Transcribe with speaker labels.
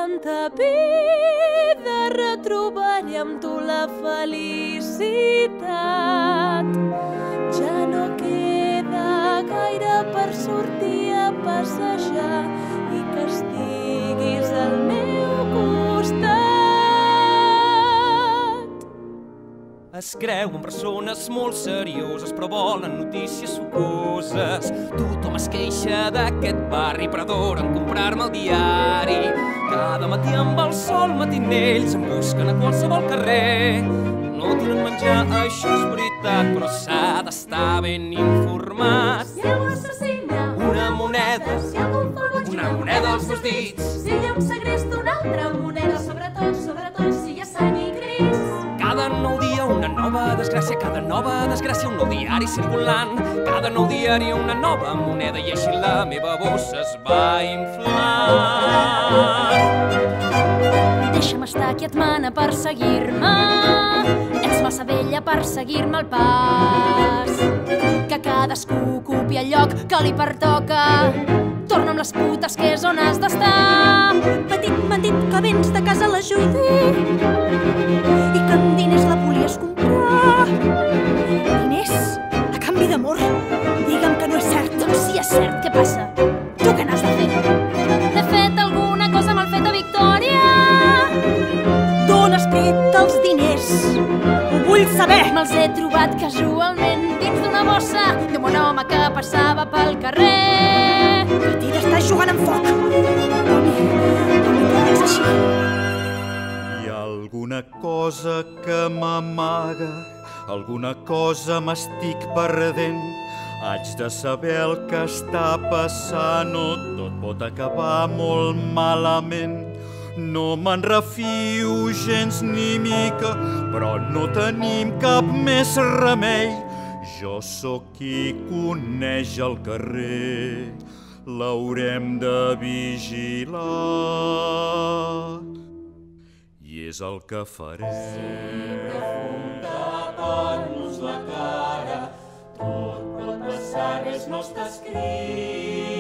Speaker 1: tanta vida retrobaré amb tu la felicitat. Ja no queda gaire per sortir a passejar i que estiguis al meu costat.
Speaker 2: Es creuen persones molt serioses però volen notícies sucoses. Tothom es queixa d'aquest barri però adoren comprar-me el diari. Cada matí amb el sol matiner ells em busquen a qualsevol carrer. No tenen menjar, això és veritat, però s'ha d'estar ben informat.
Speaker 1: Si algú assassina
Speaker 2: Una moneda,
Speaker 1: si algú fa el boig,
Speaker 2: una moneda als meus dits.
Speaker 1: si hi ha un segrest, una altra moneda, sobretot si hi ha sang i gris.
Speaker 2: Cada nou dia una nova desgràcia, cada nova desgràcia un nou diari circulant. Cada nou diari una nova moneda i així la meva bossa es va inflant.
Speaker 1: Deixa'm estar quiet, mana, per seguir-me. Ets massa vella per seguir-me el pas. Que cadascú ocupi el lloc que li pertoca. Torna amb les putes, que és on has d'estar. Petit, m'han dit que vens de casa a la Juidí i que amb diners la volies comprar. Diners? A canvi d'amor? Digue'm que no és cert. Doncs si és cert, què passa? Tu què n'has de fer? He fet alguna cosa mal feta, Victòria? D'on has tret els diners? Ho vull saber! Me'ls he trobat casualment dins d'una bossa d'un bon home que passava pel carrer. Petit, estàs jugant amb foc! Toni, no ets així.
Speaker 3: Hi ha alguna cosa que m'amaga, alguna cosa m'estic perdent. Haig de saber el que està passant o tot pot acabar molt malament. No me'n refio gens ni mica, però no tenim cap més remei. Jo sóc qui coneix el carrer, l'haurem de vigilar. I és el que farem. Sempre fum tapant-nos la cara, tot pot passar, res no està escrit.